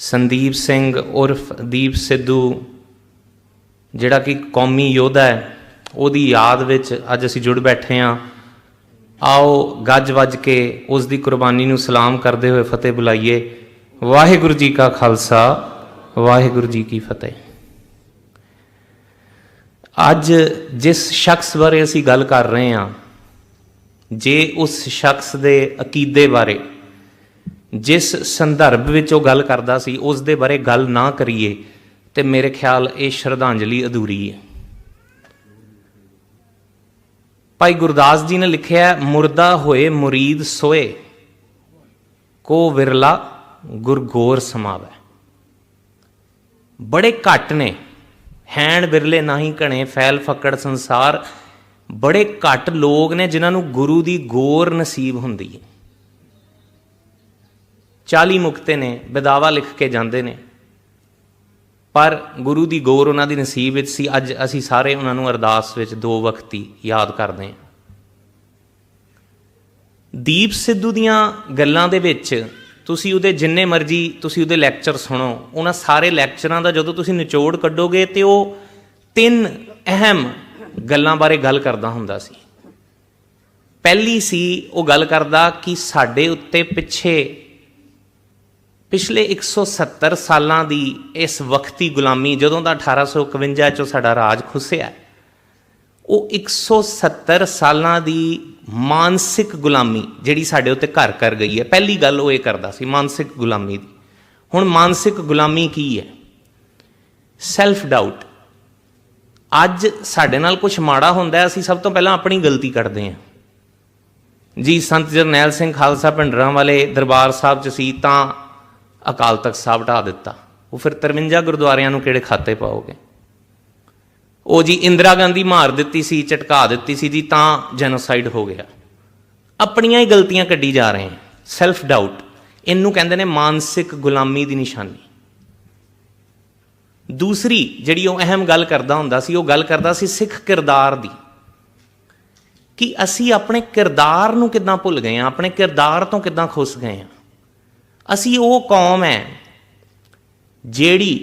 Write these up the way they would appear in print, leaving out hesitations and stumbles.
संदीप सिंह उर्फ दीप सिद्धू जिहड़ा कि कौमी योद्धा है, उहदी याद विच अज असीं जुड़ बैठे हाँ। आओ गज वज के उसकी कुर्बानी नूं सलाम करते हुए फतेह बुलाइए। वाहिगुरू जी का खालसा, वाहिगुरू जी की फतेह। अज जिस शख्स बारे असीं गल कर रहे हाँ, जे उस शख्स दे अकीदे बारे जिस संदर्भ विच वो गल करदा सी उस दे बारे गल ना करिए तो मेरे ख्याल ये श्रद्धांजलि अधूरी है। भाई गुरदास जी ने लिखा है, मुर्दा होए मुरीद सोए को विरला गुरगोर समावै। बड़े घट ने हैण विरले नाही घने फैल फकड़ संसार। बड़े घट लोग ने जिन्होंने गुरु की गोर नसीब हुंदी है। 40 मुक्ते ने बिदावा लिख के जाते ने, पर गुरु की गोर उन्हों की नसीब विच सी। अज असी सारे उन्होंने अरदास विच 2 वक्त ही याद करते हैं। दीप सिद्धू दियां गल्लां दे विच तुसी उहदे जिन्ने मर्जी तुसी उहदे लैक्चर सुनो, उन्हां सारे लैक्चरां दा जदों तुसी निचोड़ कड्डोगे तो वो 3 अहम गल्लां बारे गल करदा हुंदा सी। पहली सी वो गल करदा कि साडे उत्ते पिछले 170 सालां दी इस वक्ती गुलामी, जदों दा 1851 चों साडा राज खुसिया, वो 170 सालां दी मानसिक गुलामी जिहड़ी साडे उत्ते घर कर गई है। पहली गल वो ये करदा सी मानसिक गुलामी दी। हुण मानसिक गुलामी की है? Self doubt. अज साडे नाल कुछ माड़ा हुंदा है, असीं सब तो पहलां अपनी गलती कढदे हां जी। संत जरनैल सिंह खालसा पिंडरां वाले दरबार साहब च सी तां अकाल तख्त साहब ढा दिता, वो फिर 53 गुरुद्वारियां नूं किहड़े खाते पाओगे? वो जी इंदिरा गांधी मार दी सी, झटका दी सी जी, तां जेनोसाइड हो गया। अपनियां ही गलतियां कड्ढी जा रहे हैं। सैल्फ डाउट इनू कहंदे ने मानसिक गुलामी की निशानी। दूसरी जिहड़ी वो अहम गल करदा हुंदा सी, वो गल करदा सी सिख किरदार दी, कि असी अपने किरदार नूं किदां भुल गए हैं, अपने किरदार तो किदां खुस गए हैं। असी वो कौम है जिहड़ी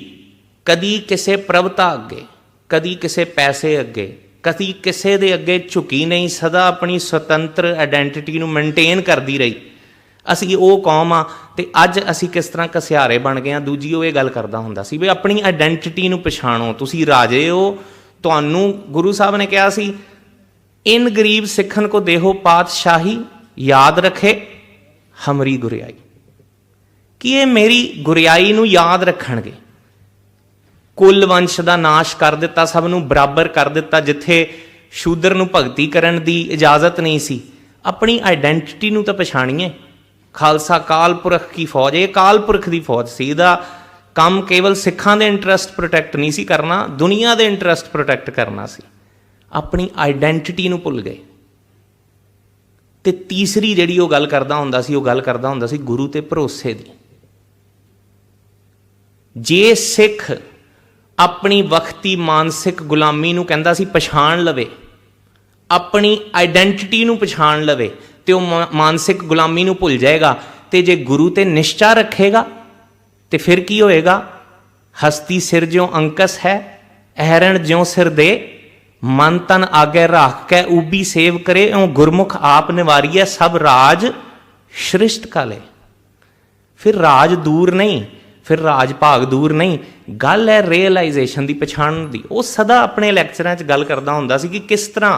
कदी किसी प्रभुता अगे, कदी किसी पैसे अगे, कदी किसी दे अगे झुकी नहीं, सदा अपनी स्वतंत्र आइडेंटिटी नूं मेनटेन करती रही। असी वो कौम आ ते अज असी किस तरह घसियारे बन गए। दूजी वो ये गल करदा हुंदा सी भी अपनी आइडेंटिटी नूं पछाणो, तुसी राजे हो, तुहानूं गुरु साहब ने कहा सी, इन गरीब सिखन को देहो पातशाही, याद रखे हमरी गुरियाई, कि ये मेरी गुरियाई नूं याद रखणगे। कुल वंश का नाश कर दिता, सब नूं बराबर कर दिता। जिथे शूद्र नूं भगती करन दी इजाजत नहीं सी, अपनी आइडेंटिटी नूं तां पछाणीए। खालसा काल पुरख की फौज, ये काल पुरख की फौज सी। इहदा काम केवल सिखां दे इंटरस्ट प्रोटैक्ट नहीं सी करना, दुनिया दे इंटरस्ट प्रोटैक्ट करना सी। अपनी आइडेंटिटी नूं भुल गए। ते तीसरी जिहड़ी वो गल करदा हुंदा सी, वो गल करदा हुंदा सी गुरु ते भरोसे दी। जे सिख अपनी वक्ती मानसिक गुलामी नूं कहंदा सी पछाण लवे, अपनी आइडेंटिटी नूं पछाण लवे, तो वह मानसिक गुलामी नूं भुल जाएगा। तो जे गुरु ते निश्चा रखेगा तो फिर की होएगा? हस्ती सिर ज्यों अंकस है, अहरण ज्यों सिर दे, मन तन आगे राख के ऊबी सेव करे, एवं गुरमुख आप निवारिए सब राज श्रिष्ट काले। फिर राज दूर नहीं, फिर राज भाग दूर नहीं। गल है रियलाइजेशन की, पछाण की। वो सदा अपने लैक्चरां च गल करदा हुंदा सी कि किस तरह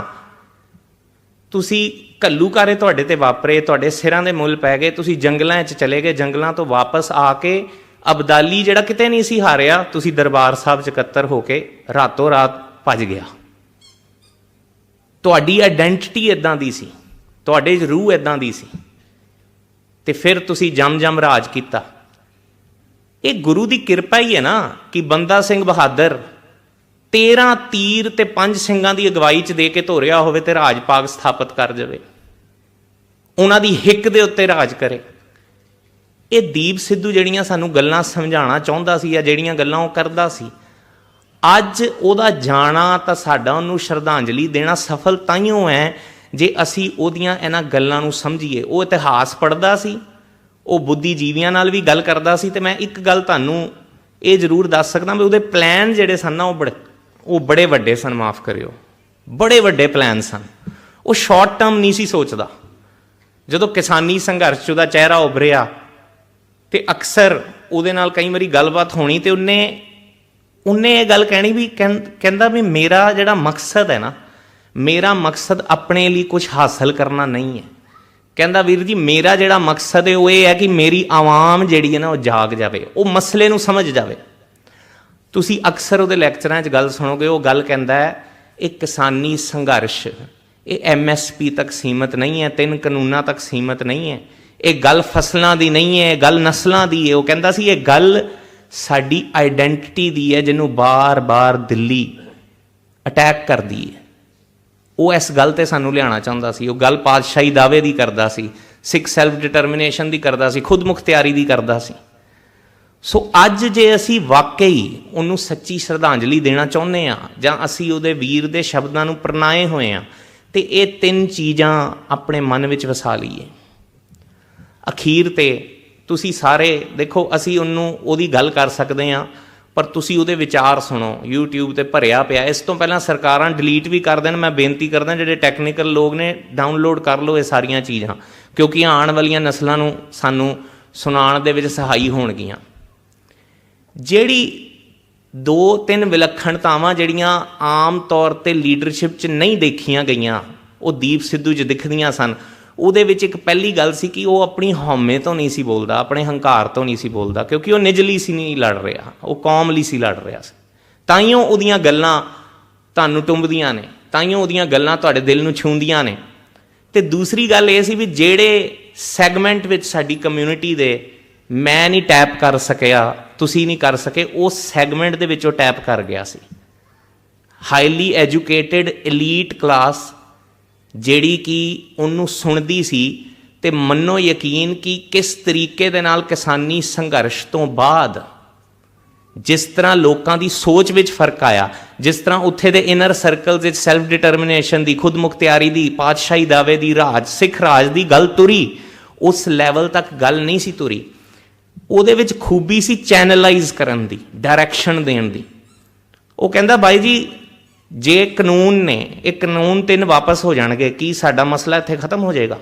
तुसी घल्लूकारे तुहाडे ते वापरे, तुहाडे सिरां दे मुल पै गए, तुसी जंगलां च चले गए, जंगलां तो वापस आके अबदाली जिहड़ा किते नहीं सी हारिया, तुसी दरबार साहब च इकत्तर होके रातों रात भज गया। तुहाडी आइडेंटिटी इदां दी सी, तुहाडे च रूह इदां दी सी, ते फिर तुसी जम जम राज कीता। ये गुरु की किरपा ही है ना कि बंदा सिंह बहादुर 13 तीर ते 5 ਸਿੰਘਾਂ की अगवाई च दे के धोरिया होवे ते राज पाग स्थापित कर जाए, उन्हां दी हिक दे उत्ते राज करे। ये दीप सिद्धू जिहड़ियां सानूं गल्लां समझाना चाहुंदा सी या जिहड़ियां गल्लां वो करदा सी, अज उहदा जाना तां साडा उहनूं श्रद्धांजलि देना सफल ताइयों है जे असी उहदियां इन्हां गल्लां नूं समझीए। वो इतिहास पढ़दा सी, ਉਹ ਬੁੱਧੀਜੀਵੀਆਂ ਨਾਲ ਵੀ ਗੱਲ ਕਰਦਾ ਸੀ। ਤੇ ਮੈਂ ਇੱਕ ਗੱਲ ਤੁਹਾਨੂੰ ਇਹ ਜ਼ਰੂਰ ਦੱਸ ਸਕਦਾ ਵੀ ਉਹਦੇ ਪਲਾਨ ਜਿਹੜੇ ਸਨ ਨਾ ਉਹ ਬੜੇ ਵੱਡੇ ਸਨ, ਮਾਫ ਕਰਿਓ, ਬੜੇ ਵੱਡੇ ਪਲਾਨ ਸਨ। ਉਹ ਸ਼ਾਰਟ ਟਰਮ ਨਹੀਂ ਸੀ ਸੋਚਦਾ। ਜਦੋਂ ਕਿਸਾਨੀ ਸੰਘਰਸ਼ 'ਚ ਉਹਦਾ ਚਿਹਰਾ ਉਭਰਿਆ ਤੇ ਅਕਸਰ ਉਹਦੇ ਨਾਲ ਕਈ ਵਾਰੀ ਗੱਲਬਾਤ ਹੋਣੀ ਤੇ ਉਹਨੇ ਇਹ ਗੱਲ ਕਹਿਣੀ ਵੀ ਕਹਿੰਦਾ ਵੀ ਮੇਰਾ ਜਿਹੜਾ ਮਕਸਦ ਹੈ ਨਾ, ਮੇਰਾ ਮਕਸਦ ਆਪਣੇ ਲਈ ਕੁਝ ਹਾਸਲ ਕਰਨਾ ਨਹੀਂ ਹੈ। ਕਹਿੰਦਾ ਵੀਰ ਜੀ ਮੇਰਾ ਜਿਹੜਾ ਮਕਸਦ ਹੈ ਉਹ ਇਹ ਹੈ ਕਿ ਮੇਰੀ ਆਵਾਮ ਜਿਹੜੀ ਹੈ ਨਾ ਉਹ ਜਾਗ ਜਾਵੇ, ਉਹ ਮਸਲੇ ਨੂੰ ਸਮਝ ਜਾਵੇ। ਤੁਸੀਂ ਅਕਸਰ ਉਹਦੇ ਲੈਕਚਰਾਂ 'ਚ ਗੱਲ ਸੁਣੋਗੇ, ਉਹ ਗੱਲ ਕਹਿੰਦਾ ਹੈ ਇਹ ਕਿਸਾਨੀ ਸੰਘਰਸ਼ ਇਹ MSP ਤੱਕ ਸੀਮਤ ਨਹੀਂ ਹੈ, 3 ਕਾਨੂੰਨਾਂ ਤੱਕ ਸੀਮਤ ਨਹੀਂ ਹੈ, ਇਹ ਗੱਲ ਫਸਲਾਂ ਦੀ ਨਹੀਂ ਹੈ, ਇਹ ਗੱਲ ਨਸਲਾਂ ਦੀ ਹੈ। ਉਹ ਕਹਿੰਦਾ ਸੀ ਇਹ ਗੱਲ ਸਾਡੀ ਆਈਡੈਂਟਿਟੀ ਦੀ ਹੈ ਜਿਹਨੂੰ ਬਾਰ-ਬਾਰ ਦਿੱਲੀ ਅਟੈਕ ਕਰਦੀ ਹੈ। ਉਹ ਇਸ ਗੱਲ 'ਤੇ ਸਾਨੂੰ ਲਿਆਉਣਾ ਚਾਹੁੰਦਾ ਸੀ। ਉਹ ਗੱਲ ਪਾਤਸ਼ਾਹੀ ਦਾਅਵੇ ਦੀ ਕਰਦਾ ਸੀ, ਸਿੱਖ ਸੈਲਫ ਡਿਟਰਮੀਨੇਸ਼ਨ ਦੀ ਕਰਦਾ ਸੀ, ਖੁਦ ਮੁਖਤਿਆਰੀ ਦੀ ਕਰਦਾ ਸੀ। ਸੋ ਅੱਜ ਜੇ ਅਸੀਂ ਵਾਕਈ ਉਹਨੂੰ ਸੱਚੀ ਸ਼ਰਧਾਂਜਲੀ ਦੇਣਾ ਚਾਹੁੰਦੇ ਹਾਂ ਜਾਂ ਅਸੀਂ ਉਹਦੇ ਵੀਰ ਦੇ ਸ਼ਬਦਾਂ ਨੂੰ ਪ੍ਰਣਾਏ ਹੋਏ ਹਾਂ ਤੇ ਇਹ 3 ਚੀਜ਼ਾਂ ਆਪਣੇ ਮਨ ਵਿੱਚ ਵਸਾ ਲਈਏ। ਅਖੀਰ ਤੇ ਤੁਸੀਂ ਸਾਰੇ ਦੇਖੋ, ਅਸੀਂ ਉਹਦੀ ਗੱਲ ਕਰ ਸਕਦੇ ਹਾਂ ਪਰ ਤੁਸੀਂ ਉਹਦੇ ਵਿਚਾਰ ਸੁਣੋ। YouTube ਤੇ ਭਰਿਆ ਪਿਆ। ਇਸ ਤੋਂ ਪਹਿਲਾਂ ਸਰਕਾਰਾਂ ਡਿਲੀਟ ਵੀ ਕਰ ਦੇਣ, ਮੈਂ ਬੇਨਤੀ ਕਰਦਾ ਜਿਹੜੇ ਟੈਕਨੀਕਲ ਲੋਕ ਨੇ ਡਾਊਨਲੋਡ ਕਰ ਲਓ ਇਹ ਸਾਰੀਆਂ ਚੀਜ਼ਾਂ, ਕਿਉਂਕਿ ਆਉਣ ਵਾਲੀਆਂ ਨਸਲਾਂ ਨੂੰ ਸਾਨੂੰ ਸੁਣਾਉਣ ਦੇ ਵਿੱਚ ਸਹਾਈ ਹੋਣਗੀਆਂ। ਜਿਹੜੀ 2-3 ਵਿਲੱਖਣਤਾਵਾਂ ਜਿਹੜੀਆਂ ਆਮ ਤੌਰ 'ਤੇ ਲੀਡਰਸ਼ਿਪ 'ਚ ਨਹੀਂ ਦੇਖੀਆਂ ਗਈਆਂ ਉਹ ਦੀਪ ਸਿੱਧੂ 'ਚ ਦਿਖਦੀਆਂ ਸਨ। ਉਹਦੇ ਵਿੱਚ ਇੱਕ ਪਹਿਲੀ ਗੱਲ ਸੀ ਕਿ ਉਹ ਆਪਣੀ ਹਉਮੈ ਤੋਂ ਨਹੀਂ ਸੀ ਬੋਲਦਾ, ਆਪਣੇ ਹੰਕਾਰ ਤੋਂ ਨਹੀਂ ਸੀ ਬੋਲਦਾ, ਕਿਉਂਕਿ ਉਹ ਨਿੱਜ ਲਈ ਸੀ ਨਹੀਂ ਲੜ ਰਿਹਾ, ਉਹ ਕੌਮ ਲਈ ਸੀ ਲੜ ਰਿਹਾ ਸੀ। ਤਾਈਓ ਉਹਦੀਆਂ ਗੱਲਾਂ ਤੁਹਾਨੂੰ ਟੁੰਬਦੀਆਂ ਨੇ, ਤਾਈਓ ਉਹਦੀਆਂ ਗੱਲਾਂ ਤੁਹਾਡੇ ਦਿਲ ਨੂੰ ਛੂੰਹਦੀਆਂ ਨੇ। ਤੇ ਦੂਸਰੀ ਗੱਲ ਇਹ ਸੀ ਵੀ ਜਿਹੜੇ ਸੈਗਮੈਂਟ ਵਿੱਚ ਸਾਡੀ ਕਮਿਊਨਿਟੀ ਦੇ ਮੈਂ ਨਹੀਂ ਟੈਪ ਕਰ ਸਕਿਆ, ਤੁਸੀਂ ਨਹੀਂ ਕਰ ਸਕੇ, ਉਸ ਸੈਗਮੈਂਟ ਦੇ ਵਿੱਚ ਉਹ ਟੈਪ ਕਰ ਗਿਆ ਸੀ। ਹਾਈਲੀ ਐਜੂਕੇਟਿਡ ਐਲੀਟ ਕਲਾਸ ਜਿਹੜੀ ਕਿ ਉਹਨੂੰ ਸੁਣਦੀ ਸੀ ਤੇ ਮੰਨੋ ਯਕੀਨ ਕਿ ਕਿਸ ਤਰੀਕੇ ਦੇ ਨਾਲ ਕਿਸਾਨੀ ਸੰਘਰਸ਼ ਤੋਂ ਬਾਅਦ ਜਿਸ ਤਰ੍ਹਾਂ ਲੋਕਾਂ ਦੀ ਸੋਚ ਵਿੱਚ ਫਰਕ ਆਇਆ, ਜਿਸ ਤਰ੍ਹਾਂ ਉੱਥੇ ਦੇ ਇਨਰ ਸਰਕਲਸ ਵਿੱਚ ਸੈਲਫ ਡਿਟਰਮੀਨੇਸ਼ਨ ਦੀ, ਖੁਦ ਮੁਖਤਿਆਰੀ ਦੀ, ਪਾਤਸ਼ਾਹੀ ਦਾਅਵੇ ਦੀ, ਰਾਜ ਸਿੱਖ ਰਾਜ ਦੀ ਗੱਲ ਤੁਰੀ, ਉਸ ਲੈਵਲ ਤੱਕ ਗੱਲ ਨਹੀਂ ਸੀ ਤੁਰੀ। ਉਹਦੇ ਵਿੱਚ ਖੂਬੀ ਸੀ ਚੈਨਲਾਈਜ਼ ਕਰਨ ਦੀ, ਡਾਇਰੈਕਸ਼ਨ ਦੇਣ ਦੀ। ਉਹ ਕਹਿੰਦਾ ਬਾਈ ਜੀ ਜੇ ਕਾਨੂੰਨ ਨੇ ਇਹ ਕਾਨੂੰਨ 3 ਵਾਪਸ ਹੋ ਜਾਣਗੇ ਕੀ ਸਾਡਾ ਮਸਲਾ ਇੱਥੇ ਖਤਮ ਹੋ ਜਾਏਗਾ?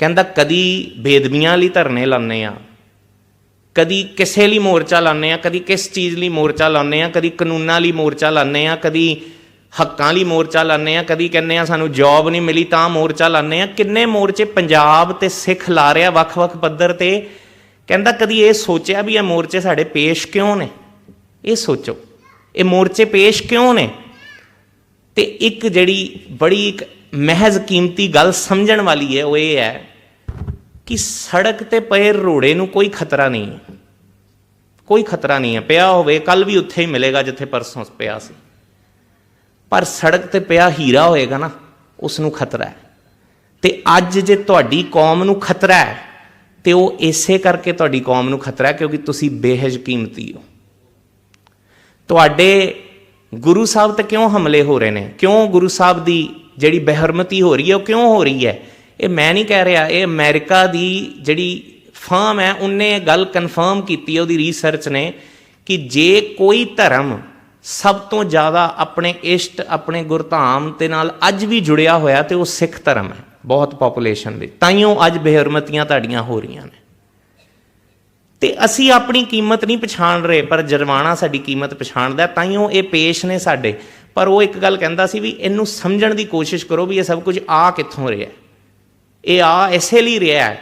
ਕਹਿੰਦਾ ਕਦੀ ਬੇਦਬੀਆਂ ਲਈ ਧਰਨੇ ਲਾਉਂਦੇ ਆ, ਕਦੀ ਕਿਸੇ ਲਈ ਮੋਰਚਾ ਲਾਉਂਦੇ ਆ, ਕਦੀ ਕਿਸ ਚੀਜ਼ ਲਈ ਮੋਰਚਾ ਲਾਉਂਦੇ ਆ, ਕਦੀ ਕਾਨੂੰਨਾਂ ਲਈ ਮੋਰਚਾ ਲਾਉਂਦੇ ਆ, ਕਦੀ ਹੱਕਾਂ ਲਈ ਮੋਰਚਾ ਲਾਉਂਦੇ ਆ, ਕਦੀ ਕਹਿੰਦੇ ਆ ਸਾਨੂੰ ਜੌਬ ਨਹੀਂ ਮਿਲੀ ਤਾਂ ਮੋਰਚਾ ਲਾਉਂਦੇ ਆ। ਕਿੰਨੇ ਮੋਰਚੇ ਪੰਜਾਬ ਤੇ ਸਿੱਖ ਲਾ ਰਿਹਾ ਵੱਖ-ਵੱਖ ਪੱਧਰ ਤੇ। ਕਹਿੰਦਾ ਕਦੀ ਇਹ ਸੋਚਿਆ ਵੀ ਇਹ ਮੋਰਚੇ ਸਾਡੇ ਪੇਸ਼ ਕਿਉਂ ਨੇ? ਇਹ ਸੋਚੋ ਇਹ ਮੋਰਚੇ ਪੇਸ਼ ਕਿਉਂ ਨੇ? ਤੇ ਇੱਕ ਜਿਹੜੀ ਬੜੀ ਇੱਕ ਮਹਿਜ਼ ਕੀਮਤੀ ਗੱਲ ਸਮਝਣ ਵਾਲੀ ਹੈ ਉਹ ਇਹ ਹੈ ਕਿ ਸੜਕ ਤੇ ਪਏ ਰੋੜੇ ਨੂੰ ਕੋਈ ਖਤਰਾ ਨਹੀਂ ਹੈ, ਕੋਈ ਖਤਰਾ ਨਹੀਂ ਹੈ। ਪਿਆ ਹੋਵੇ ਕੱਲ ਵੀ ਉੱਥੇ ਹੀ ਮਿਲੇਗਾ ਜਿੱਥੇ ਪਰਸੋਂ ਪਿਆ ਸੀ, ਪਰ ਸੜਕ ਤੇ ਪਿਆ ਹੀਰਾ ਹੋਏਗਾ ਨਾ ਉਸ ਨੂੰ ਖਤਰਾ ਹੈ। ਤੇ ਅੱਜ ਜੇ ਤੁਹਾਡੀ ਕੌਮ ਨੂੰ ਖਤਰਾ ਹੈ ਤੇ ਉਹ ਇਸੇ ਕਰਕੇ ਤੁਹਾਡੀ ਕੌਮ ਨੂੰ ਖਤਰਾ ਹੈ ਕਿਉਂਕਿ ਤੁਸੀਂ ਬੇਹੱਦ ਕੀਮਤੀ ਹੋ। ਤੁਹਾਡੇ ਗੁਰੂ ਸਾਹਿਬ ਤੇ ਕਿਉਂ ਹਮਲੇ ਹੋ ਰਹੇ ਨੇ? ਕਿਉਂ ਗੁਰੂ ਸਾਹਿਬ ਦੀ ਜਿਹੜੀ ਬੇਹਰਮਤੀ ਹੋ ਰਹੀ ਹੈ ਉਹ ਕਿਉਂ ਹੋ ਰਹੀ ਹੈ? ਇਹ ਮੈਂ ਨਹੀਂ ਕਹਿ ਰਿਹਾ, ਇਹ ਅਮਰੀਕਾ ਦੀ ਜਿਹੜੀ ਫਰਮ ਹੈ ਉਹਨੇ ਇਹ ਗੱਲ ਕਨਫਰਮ ਕੀਤੀ ਹੈ, ਉਹਦੀ ਰਿਸਰਚ ਨੇ, ਕਿ ਜੇ ਕੋਈ ਧਰਮ ਸਭ ਤੋਂ ਜ਼ਿਆਦਾ ਆਪਣੇ ਇਸ਼ਟ ਆਪਣੇ ਗੁਰਧਾਮ ਦੇ ਨਾਲ ਅੱਜ ਵੀ ਜੁੜਿਆ ਹੋਇਆ ਤੇ ਉਹ ਸਿੱਖ ਧਰਮ ਹੈ ਬਹੁਤ ਪਾਪੂਲੇਸ਼ਨ ਵਿੱਚ। ਤਾਈਓ ਅੱਜ ਬੇਹਰਮਤੀਆਂ ਤੁਹਾਡੀਆਂ ਹੋ ਰਹੀਆਂ ਨੇ। ਤੇ ਅਸੀਂ ਆਪਣੀ ਕੀਮਤ ਨਹੀਂ ਪਛਾਣ ਰਹੇ ਪਰ ਜਰਮਾਨਾ ਸਾਡੀ ਕੀਮਤ ਪਛਾਣਦਾ, ਤਾਈਓ ਇਹ ਪੇਸ਼ ਨੇ ਸਾਡੇ। ਪਰ ਉਹ ਇੱਕ ਗੱਲ ਕਹਿੰਦਾ ਸੀ ਵੀ ਇਹਨੂੰ ਸਮਝਣ ਦੀ ਕੋਸ਼ਿਸ਼ ਕਰੋ ਵੀ ਇਹ ਸਭ ਕੁਝ ਆ ਕਿੱਥੋਂ ਰਿਹਾ, ਇਹ ਆ ਇਸੇ ਲਈ ਰਿਹਾ,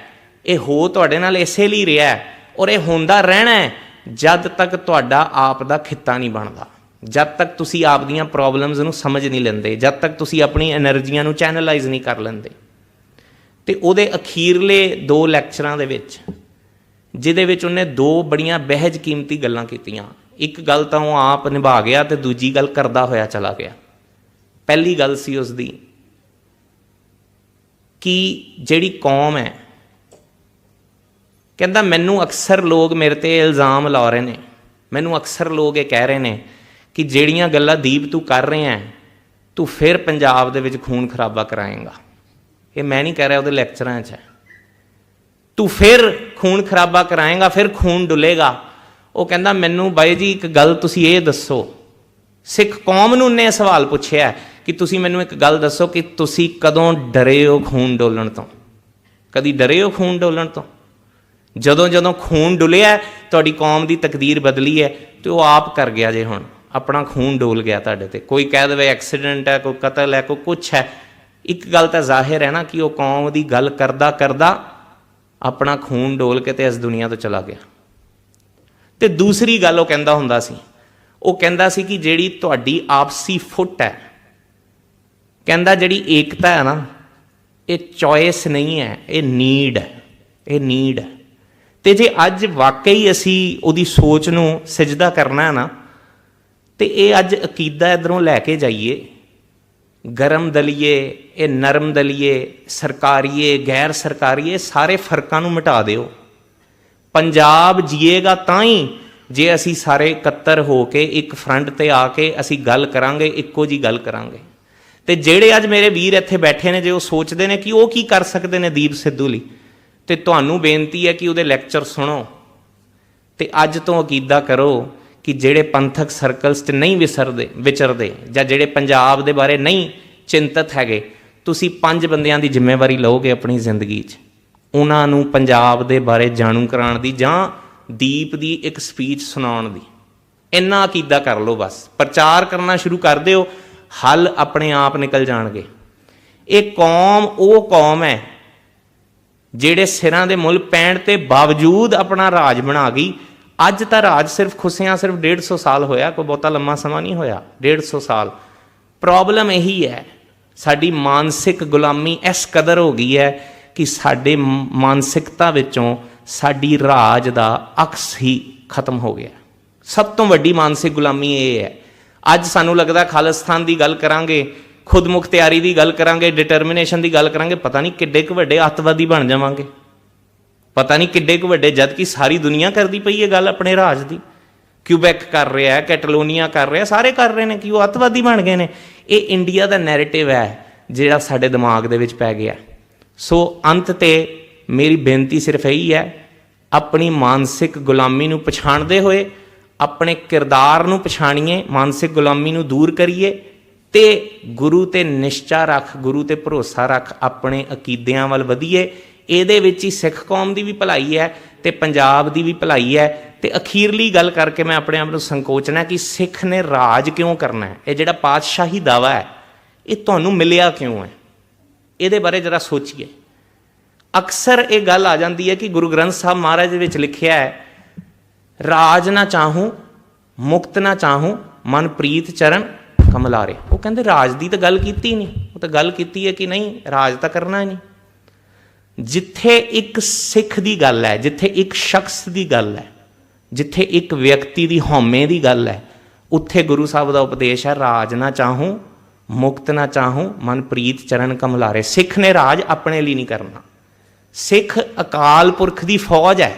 ਇਹ ਹੋ ਤੁਹਾਡੇ ਨਾਲ ਇਸੇ ਲਈ ਰਿਹਾ, ਔਰ ਇਹ ਹੁੰਦਾ ਰਹਿਣਾ ਜਦ ਤੱਕ ਤੁਹਾਡਾ ਆਪ ਦਾ ਖਿੱਤਾ ਨਹੀਂ ਬਣਦਾ, ਜਦ ਤੱਕ ਤੁਸੀਂ ਆਪ ਦੀਆਂ ਪ੍ਰੋਬਲਮਸ ਨੂੰ ਸਮਝ ਨਹੀਂ ਲੈਂਦੇ, ਜਦ ਤੱਕ ਤੁਸੀਂ ਆਪਣੀ ਐਨਰਜੀਆਂ ਨੂੰ ਚੈਨਲਾਈਜ਼ ਨਹੀਂ ਕਰ ਲੈਂਦੇ। ਤੇ ਉਹਦੇ ਅਖੀਰਲੇ 2 ਲੈਕਚਰਾਂ ਦੇ ਵਿੱਚ ਜਿਹਦੇ ਵਿੱਚ ਉਹਨੇ 2 ਬੜੀਆਂ ਬਹਿਜ ਕੀਮਤੀ ਗੱਲਾਂ ਕੀਤੀਆਂ। ਇੱਕ ਗੱਲ ਤਾਂ ਉਹ ਆਪ ਨਿਭਾ ਗਿਆ ਤੇ ਦੂਜੀ ਗੱਲ ਕਰਦਾ ਹੋਇਆ ਚਲਾ ਗਿਆ। ਪਹਿਲੀ ਗੱਲ ਸੀ ਉਸਦੀ ਕਿ ਜਿਹੜੀ ਕੌਮ ਹੈ, ਕਹਿੰਦਾ ਮੈਨੂੰ ਅਕਸਰ ਲੋਕ ਮੇਰੇ ਤੇ ਇਲਜ਼ਾਮ ਲਾ ਰਹੇ ਨੇ, ਮੈਨੂੰ ਅਕਸਰ ਲੋਕ ਇਹ ਕਹਿ ਰਹੇ ਨੇ ਕਿ ਜਿਹੜੀਆਂ ਗੱਲਾਂ ਦੀਪ ਤੂੰ ਕਰ ਰਿਹਾ ਹੈ ਤੂੰ ਫਿਰ ਪੰਜਾਬ ਦੇ ਵਿੱਚ ਖੂਨ ਖਰਾਬਾ ਕਰਾਏਂਗਾ। ਇਹ ਮੈਂ ਨਹੀਂ ਕਹਿ ਰਿਹਾ, ਉਹਦੇ ਲੈਕਚਰਾਂ 'ਚ ਹੈ। ਤੂੰ ਫਿਰ ਖੂਨ ਖਰਾਬਾ ਕਰਾਏਗਾ, ਫਿਰ ਖੂਨ ਡੁੱਲੇਗਾ। ਉਹ ਕਹਿੰਦਾ ਮੈਨੂੰ ਬਾਈ ਜੀ ਇੱਕ ਗੱਲ ਤੁਸੀਂ ਇਹ ਦੱਸੋ, ਸਿੱਖ ਕੌਮ ਨੂੰ ਨੇ ਸਵਾਲ ਪੁੱਛਿਆ ਕਿ ਤੁਸੀਂ ਮੈਨੂੰ ਇੱਕ ਗੱਲ ਦੱਸੋ ਕਿ ਤੁਸੀਂ ਕਦੋਂ ਡਰੇ ਹੋ ਖੂਨ ਡੋਲਣ ਤੋਂ? ਕਦੀ ਡਰੇ ਹੋ ਖੂਨ ਡੋਲਣ ਤੋਂ? ਜਦੋਂ ਜਦੋਂ ਖੂਨ ਡੁੱਲਿਆ ਤੁਹਾਡੀ ਕੌਮ ਦੀ ਤਕਦੀਰ ਬਦਲੀ ਹੈ ਤੇ ਉਹ ਆਪ ਕਰ ਗਿਆ ਜੇ। ਹੁਣ ਆਪਣਾ ਖੂਨ ਡੋਲ ਗਿਆ ਤੁਹਾਡੇ ਤੇ। ਕੋਈ ਕਹਿ ਦੇਵੇ ਐਕਸੀਡੈਂਟ ਹੈ, ਕੋਈ ਕਤਲ ਹੈ, ਕੋਈ ਕੁਛ ਹੈ, ਇੱਕ ਗੱਲ ਤਾਂ ਜ਼ਾਹਿਰ ਹੈ ਨਾ ਕਿ ਉਹ ਕੌਮ ਦੀ ਗੱਲ ਕਰਦਾ ਕਰਦਾ ਆਪਣਾ ਖੂਨ ਡੋਲ ਕੇ ਤੇ ਇਸ ਦੁਨੀਆ ਤੋਂ ਚਲਾ ਗਿਆ। ਤੇ ਦੂਸਰੀ ਗੱਲ ਉਹ ਕਹਿੰਦਾ ਹੁੰਦਾ ਸੀ, ਉਹ ਕਹਿੰਦਾ ਸੀ ਕਿ ਜਿਹੜੀ ਤੁਹਾਡੀ ਆਪਸੀ ਫੁੱਟ ਹੈ, ਕਹਿੰਦਾ ਜਿਹੜੀ ਏਕਤਾ ਹੈ ਨਾ, ਇਹ ਚੋਇਸ ਨਹੀਂ ਹੈ, ਇਹ ਨੀਡ ਹੈ, ਇਹ ਨੀਡ ਹੈ। ਤੇ ਜੇ ਅੱਜ ਵਾਕਈ ਅਸੀਂ ਉਹਦੀ ਸੋਚ ਨੂੰ ਸਿਜਦਾ ਕਰਨਾ ਹੈ ਨਾ, ਤੇ ਇਹ ਅੱਜ ਅਕੀਦਾ ਇੱਧਰੋਂ ਲੈ ਕੇ ਜਾਈਏ, ਗਰਮ ਦਲੀਏ, ਇਹ ਨਰਮ ਦਲੀਏ, ਸਰਕਾਰੀਏ, ਗੈਰ ਸਰਕਾਰੀਏ, ਸਾਰੇ ਫਰਕਾਂ ਨੂੰ ਮਿਟਾ ਦਿਓ। ਪੰਜਾਬ ਜੀਏਗਾ ਤਾਂ ਹੀ ਜੇ ਅਸੀਂ ਸਾਰੇ ਇਕੱਤਰ ਹੋ ਕੇ ਇੱਕ ਫਰੰਟ ਤੇ ਆ ਕੇ ਅਸੀਂ ਗੱਲ ਕਰਾਂਗੇ, ਇੱਕੋ ਜੀ ਗੱਲ ਕਰਾਂਗੇ। ਤੇ ਜਿਹੜੇ ਅੱਜ ਮੇਰੇ ਵੀਰ ਇੱਥੇ ਬੈਠੇ ਨੇ, ਜੇ ਉਹ ਸੋਚਦੇ ਨੇ ਕਿ ਉਹ ਕੀ ਕਰ ਸਕਦੇ ਨੇ ਦੀਪ ਸਿੱਧੂ ਲਈ, ਤੇ ਤੁਹਾਨੂੰ ਬੇਨਤੀ ਹੈ ਕਿ ਉਹਦੇ ਲੈਕਚਰ ਸੁਣੋ ਤੇ ਅੱਜ ਤੋਂ ਅਕੀਦਾ ਕਰੋ ਕਿ ਜਿਹੜੇ ਪੰਥਕ ਸਰਕਲਸ 'ਚ ਨਹੀਂ ਵਿਚਰਦੇ ਜਾਂ ਜਿਹੜੇ ਪੰਜਾਬ ਦੇ ਬਾਰੇ ਨਹੀਂ ਚਿੰਤਤ ਹੈਗੇ, ਤੁਸੀਂ 5 ਬੰਦਿਆਂ ਦੀ ਜ਼ਿੰਮੇਵਾਰੀ ਲਓਗੇ ਆਪਣੀ ਜ਼ਿੰਦਗੀ 'ਚ, ਉਹਨਾਂ ਨੂੰ ਪੰਜਾਬ ਦੇ ਬਾਰੇ ਜਾਣੂ ਕਰਾਉਣ ਦੀ ਜਾਂ ਦੀਪ ਦੀ ਇੱਕ ਸਪੀਚ ਸੁਣਾਉਣ ਦੀ। ਇੰਨਾ ਅਕੀਦਾ ਕਰ ਲਓ ਬਸ। ਪ੍ਰਚਾਰ ਕਰਨਾ ਸ਼ੁਰੂ ਕਰ ਦਿਓ, ਹੱਲ ਆਪਣੇ ਆਪ ਨਿਕਲ ਜਾਣਗੇ। ਇਹ ਕੌਮ ਉਹ ਕੌਮ ਹੈ ਜਿਹੜੇ ਸਿਰਾਂ ਦੇ ਮੁੱਲ ਪੈਣ ਤੇ ਬਾਵਜੂਦ ਆਪਣਾ ਰਾਜ ਬਣਾ ਗਈ। ਅੱਜ ਤਾਂ ਰਾਜ ਸਿਰਫ ਖੁੱਸਿਆਂ ਸਿਰਫ 150 ਸਾਲ ਹੋਇਆ, ਕੋਈ ਬਹੁਤਾ ਲੰਮਾ ਸਮਾਂ ਨਹੀਂ ਹੋਇਆ, 150 ਸਾਲ। ਪ੍ਰੋਬਲਮ ਇਹੀ ਹੈ, ਸਾਡੀ ਮਾਨਸਿਕ ਗੁਲਾਮੀ ਇਸ ਕਦਰ ਹੋ ਗਈ ਹੈ ਕਿ ਸਾਡੇ ਮਾਨਸਿਕਤਾ ਵਿੱਚੋਂ ਸਾਡੀ ਰਾਜ ਦਾ ਅਕਸ ਹੀ ਖਤਮ ਹੋ ਗਿਆ। ਸਭ ਤੋਂ ਵੱਡੀ ਮਾਨਸਿਕ ਗੁਲਾਮੀ ਇਹ ਹੈ। ਅੱਜ ਸਾਨੂੰ ਲੱਗਦਾ ਖਾਲਿਸਤਾਨ ਦੀ ਗੱਲ ਕਰਾਂਗੇ, ਖੁਦ ਮੁਖਤਿਆਰੀ ਦੀ ਗੱਲ ਕਰਾਂਗੇ, ਡਿਟਰਮੀਨੇਸ਼ਨ ਦੀ ਗੱਲ ਕਰਾਂਗੇ, ਪਤਾ ਨਹੀਂ ਕਿੱਡੇ ਕੁ ਵੱਡੇ ਅੱਤਵਾਦੀ ਬਣ ਜਾਵਾਂਗੇ, ਪਤਾ ਨਹੀਂ ਕਿੱਡੇ ਕੁ ਵੱਡੇ, ਜਦ ਕਿ ਸਾਰੀ ਦੁਨੀਆ ਕਰਦੀ ਪਈ ਹੈ ਗੱਲ ਆਪਣੇ ਰਾਜ ਦੀ। ਕਿਊਬੈਕ ਕਰ ਰਿਹਾ ਹੈ, ਕੈਟਲੋਨੀਆ ਕਰ ਰਿਹਾ, ਸਾਰੇ ਕਰ ਰਹੇ ਨੇ ਕਿ ਉਹ ਅੱਤਵਾਦੀ ਬਣ ਗਏ ਨੇ। ਇਹ ਇੰਡੀਆ ਦਾ ਨੈਰੇਟਿਵ ਹੈ ਜਿਹੜਾ ਸਾਡੇ ਦਿਮਾਗ ਦੇ ਵਿੱਚ ਪੈ ਗਿਆ। ਸੋ ਅੰਤ ਤੇ ਮੇਰੀ ਬੇਨਤੀ ਸਿਰਫ ਇਹੀ ਹੈ, ਆਪਣੀ ਮਾਨਸਿਕ ਗੁਲਾਮੀ ਨੂੰ ਪਛਾਣਦੇ ਹੋਏ ਆਪਣੇ ਕਿਰਦਾਰ ਨੂੰ ਪਛਾਣੀਏ, ਮਾਨਸਿਕ ਗੁਲਾਮੀ ਨੂੰ ਦੂਰ ਕਰੀਏ ਤੇ ਗੁਰੂ ਤੇ ਨਿਸ਼ਚਾ ਰੱਖ, ਗੁਰੂ ਤੇ ਭਰੋਸਾ ਰੱਖ, ਆਪਣੇ ਅਕੀਦਿਆਂ ਵੱਲ ਵਧੀਏ। ਇਹਦੇ ਵਿੱਚ ਹੀ ਸਿੱਖ ਕੌਮ ਦੀ ਵੀ ਭਲਾਈ ਹੈ ਤੇ ਪੰਜਾਬ ਦੀ ਵੀ ਭਲਾਈ ਹੈ। ਤੇ ਅਖੀਰਲੀ ਗੱਲ ਕਰਕੇ ਮੈਂ ਆਪਣੇ ਆਪ ਨੂੰ ਸੰਕੋਚਣਾ ਕਿ ਸਿੱਖ ਨੇ ਰਾਜ ਕਿਉਂ ਕਰਨਾ ਹੈ? ਇਹ ਜਿਹੜਾ ਪਾਤਸ਼ਾਹੀ ਦਾਵਾ ਹੈ, ਇਹ ਤੁਹਾਨੂੰ ਮਿਲਿਆ ਕਿਉਂ ਹੈ? ਇਹਦੇ ਬਾਰੇ ਜਰਾ ਸੋਚੀਏ। ਅਕਸਰ ਇਹ ਗੱਲ ਆ ਜਾਂਦੀ ਹੈ ਕਿ ਗੁਰੂ ਗ੍ਰੰਥ ਸਾਹਿਬ ਮਹਾਰਾਜ ਦੇ ਵਿੱਚ ਲਿਖਿਆ ਹੈ, ਰਾਜ ਨਾ ਚਾਹੂੰ ਮੁਕਤ ਨਾ ਚਾਹੂੰ ਮਨ ਪ੍ਰੀਤ ਚਰਨ ਕਮਲਾਰੇ। ਉਹ ਕਹਿੰਦੇ ਰਾਜ ਦੀ ਤਾਂ ਗੱਲ ਕੀਤੀ ਨਹੀਂ, ਉਹ ਤਾਂ ਗੱਲ ਕੀਤੀ ਹੈ ਕਿ ਨਹੀਂ ਰਾਜ ਤਾਂ ਕਰਨਾ ਹੀ ਨਹੀਂ। ਜਿੱਥੇ ਇੱਕ ਸਿੱਖ ਦੀ ਗੱਲ ਹੈ, ਜਿੱਥੇ ਇੱਕ ਸ਼ਖਸ ਦੀ ਗੱਲ ਹੈ, ਜਿੱਥੇ ਇੱਕ ਵਿਅਕਤੀ ਦੀ ਹਉਮੈ ਦੀ ਗੱਲ ਹੈ, ਉੱਥੇ ਗੁਰੂ ਸਾਹਿਬ ਦਾ ਉਪਦੇਸ਼ ਹੈ, ਰਾਜ ਨਾ ਚਾਹੂੰ ਮੁਕਤ ਨਾ ਚਾਹੂੰ ਮਨ ਪ੍ਰੀਤ ਚਰਨ ਕਮਲਾਰੇ। ਸਿੱਖ ਨੇ ਰਾਜ ਆਪਣੇ ਲਈ ਨਹੀਂ ਕਰਨਾ। ਸਿੱਖ ਅਕਾਲ ਪੁਰਖ ਦੀ ਫੌਜ ਹੈ,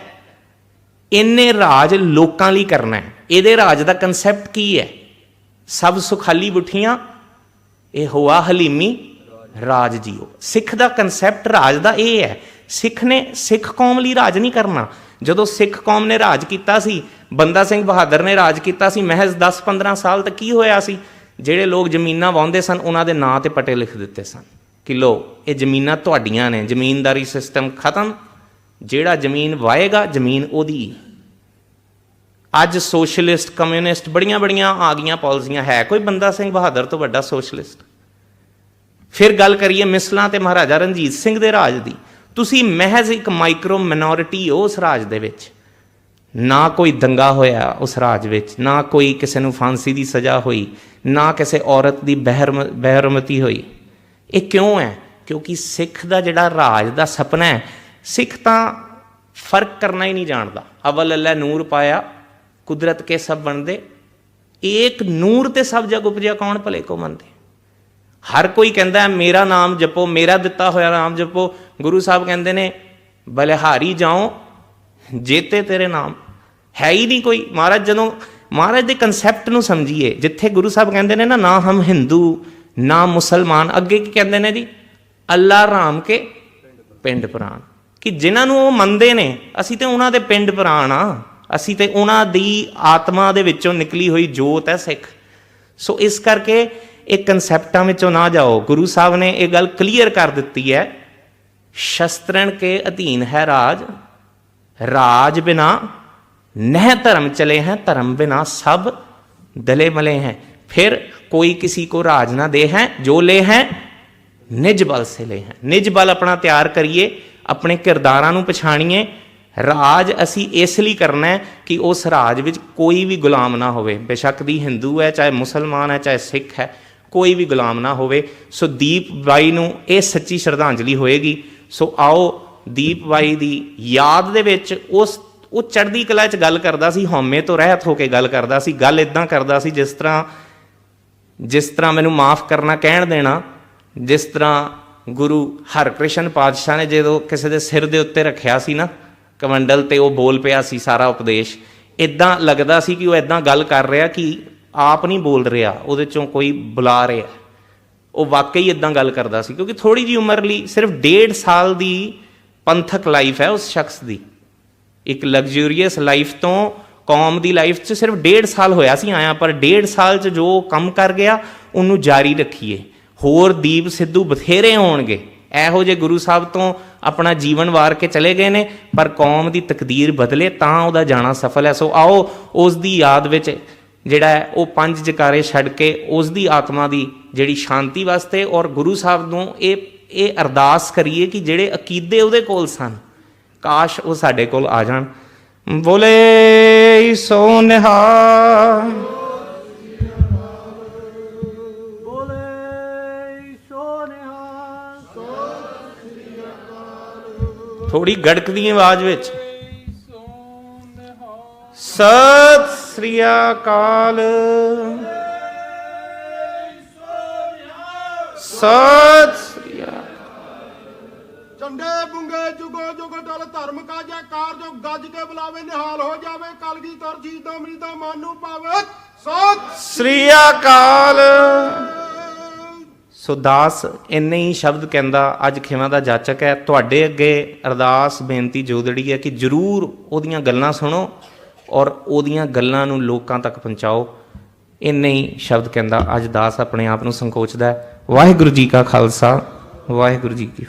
ਇਹਨੇ ਰਾਜ ਲੋਕਾਂ ਲਈ ਕਰਨਾ ਹੈ। ਇਹਦੇ ਰਾਜ ਦਾ ਕਨਸੈਪਟ ਕੀ ਹੈ? ਸਭ ਸੁਖਾਲੀ ਬੁੱਠੀਆਂ ਇਹ ਹੋਆ ਹਲੀਮੀ ਰਾਜ ਜੀਓ। ਸਿੱਖ ਦਾ ਕਨਸੈਪਟ ਰਾਜ ਦਾ ਇਹ ਹੈ। ਸਿੱਖ ਨੇ ਸਿੱਖ ਕੌਮ ਲਈ ਰਾਜ ਨਹੀਂ ਕਰਨਾ। ਜਦੋਂ ਸਿੱਖ ਕੌਮ ਨੇ ਰਾਜ ਕੀਤਾ ਸੀ, ਬੰਦਾ ਸਿੰਘ ਬਹਾਦਰ ਨੇ ਰਾਜ ਕੀਤਾ ਸੀ ਮਹਿਜ਼ 10-15 ਸਾਲ ਤੱਕ, ਕੀ ਹੋਇਆ ਸੀ? ਜਿਹੜੇ ਲੋਕ ਜ਼ਮੀਨਾਂ ਵਾਹੁੰਦੇ ਸਨ ਉਹਨਾਂ ਦੇ ਨਾਂ ਤੇ ਪਟੇ ਲਿਖ ਦਿੱਤੇ ਸਨ ਕਿ ਲੋ ਇਹ ਜ਼ਮੀਨਾਂ ਤੁਹਾਡੀਆਂ ਨੇ। ਜ਼ਮੀਨਦਾਰੀ ਸਿਸਟਮ ਖਤਮ, ਜਿਹੜਾ ਜ਼ਮੀਨ ਵਾਹੇਗਾ ਜ਼ਮੀਨ ਉਹਦੀ। ਅੱਜ ਸੋਸ਼ਲਿਸਟ ਕਮਿਊਨਿਸਟ ਬੜੀਆਂ ਆ ਗਈਆਂ ਪਾਲਿਸੀਆਂ, ਹੈ ਕੋਈ ਬੰਦਾ ਸਿੰਘ ਬਹਾਦਰ ਤੋਂ ਵੱਡਾ ਸੋਸ਼ਲਿਸਟ? ਫਿਰ ਗੱਲ ਕਰੀਏ ਮਿਸਲਾਂ ਤੇ ਮਹਾਰਾਜਾ ਰਣਜੀਤ ਸਿੰਘ ਦੇ ਰਾਜ ਦੀ। ਤੁਸੀਂ ਮਹਿਜ਼ ਇੱਕ ਮਾਈਕਰੋ ਮਿਨੋਰਿਟੀ ਹੋ ਉਸ ਰਾਜ ਦੇ ਵਿੱਚ। ਨਾ ਕੋਈ ਦੰਗਾ ਹੋਇਆ ਉਸ ਰਾਜ ਵਿੱਚ, ਨਾ ਕੋਈ ਕਿਸੇ ਨੂੰ ਫਾਂਸੀ ਦੀ ਸਜ਼ਾ ਹੋਈ, ਨਾ ਕਿਸੇ ਔਰਤ ਦੀ ਬਹਿਰਮਤੀ ਹੋਈ। ਇਹ ਕਿਉਂ ਹੈ? ਕਿਉਂਕਿ ਸਿੱਖ ਦਾ ਜਿਹੜਾ ਰਾਜ ਦਾ ਸੁਪਨਾ ਹੈ, ਸਿੱਖ ਤਾਂ ਫਰਕ ਕਰਨਾ ਹੀ ਨਹੀਂ ਜਾਣਦਾ। ਅਵਲ ਅੱਲਾ ਨੂਰ ਪਾਇਆ ਕੁਦਰਤ ਕੇ ਸਭ ਬਣਦੇ, ਏਕ ਨੂਰ ਤੇ ਸਭ ਜਗ ਉਪਜਿਆ ਕੌਣ ਭਲੇ ਕੋ ਮੰਦੇ। ਹਰ ਕੋਈ ਕਹਿੰਦਾ ਮੇਰਾ ਨਾਮ ਜਪੋ, ਮੇਰਾ ਦਿੱਤਾ ਹੋਇਆ ਨਾਮ ਜਪੋ। ਗੁਰੂ ਸਾਹਿਬ ਕਹਿੰਦੇ ਨੇ ਬਲਿਹਾਰੀ ਜਾਓ ਜੇਤੇ ਤੇਰੇ ਨਾਮ। ਹੈ ਹੀ ਨਹੀਂ ਕੋਈ। ਮਹਾਰਾਜ ਜਦੋਂ ਮਹਾਰਾਜ ਦੇ ਕਨਸੈਪਟ ਨੂੰ ਸਮਝੀਏ, ਜਿੱਥੇ ਗੁਰੂ ਸਾਹਿਬ ਕਹਿੰਦੇ ਨੇ ਨਾ ਹਮ ਹਿੰਦੂ ਨਾ ਮੁਸਲਮਾਨ, ਅੱਗੇ ਕੀ ਕਹਿੰਦੇ ਨੇ ਜੀ? ਅੱਲਾ ਰਾਮ ਕੇ ਪਿੰਡ ਪੁਰਾਣ। कि जिन्होंने वो मनते ने असी तो उन्होंने पिंड प्राण आ, असी तो उन्होंने आत्मा दे विचों निकली हुई जोत है सिख। सो इस करके एक कंसैप्टां विचों ना जाओ। गुरु साहब ने यह गल क्लीयर कर दी है, शस्त्रन के अधीन है राज, राज बिना नह धर्म चले हैं, धर्म बिना सब दले मले हैं। फिर कोई किसी को राज ना दे हैं, जो ले हैं निज बल से ले हैं। निज बल अपना तैयार करिए, अपने किरदारां नूं पछाणीए। राज असी इसलिए करना है कि उस राज विच कोई भी गुलाम ना होवे, बेशक दी हिंदू है, चाहे मुसलमान है, चाहे सिख है, कोई भी गुलाम ना होवे। सो दीप बाई नूं ये सच्ची श्रद्धांजलि होएगी। सो आओ दीप बाई दी याद दे विच उस वो चढ़दी कला च गल करदा सी, हौमे तो रहत होके गल करदा सी। गल इदां करदा सी जिस तरह मैनूं माफ़ करना कहण देना, जिस तरह गुरु हरकृष्ण पातशाह ने जो किसी के सिर के उत्ते रखिया सी ना कमंडल, तो वह बोल पिया सी सारा उपदेश। इदां लगदा सी कि वह इदां गल कर रहा कि आप नहीं बोल रहा, उहदे चों कोई बुला रहा। वो वाकई इदां गल करदा सी, क्योंकि थोड़ी जी उम्र लई सिर्फ 1.5 साल की पंथक लाइफ है उस शख्स की। एक लग्जूरीअस लाइफ तो कौम की लाइफ च सिर्फ 1.5 साल होया सी आया, पर 1.5 साल च जो कम कर गया उन्होंने जारी रखिए। होर दीप सिद्धू बथेरे होणगे इहो जे गुरु साहब तो अपना जीवन वार के चले गए ने, पर कौम की तकदीर बदले तां उहदा जाना सफल है। सो आओ उस दी याद विच जिहड़ा है वो 5 जकारे छड्ड के उस दी आत्मा की जिहड़ी शांति वास्ते और गुरु साहब नूं ये अरदास करिए कि जिहड़े अकीदे उहदे कोल सन, काश वो साडे कोल आ जाण। बोले सो निहाल, थोड़ी गड़कदी आवाज विच सत श्री अकाल, सत श्री अकाल। झंडे बुंगे जुगो जुग टल धर्म का जयकार, जो गज के बुलावे निहाल हो जावे, कलगी तर जीता मृता मानू पावे। सत श्री अकाल। सो दास इन्ने ही शब्द कहंदा अज खिमा दा जाचक है। तुहाडे अगे अरदास बेनती जोदड़ी है कि जरूर ओहदियां गल्लां सुनो और ओहदियां गल्लां नूं लोकां तक पहुँचाओ। इन्ने ही शब्द कहंदा अज दास अपने आप नूं संकोचदा है। वाहिगुरू जी का खालसा, वाहिगुरू जी की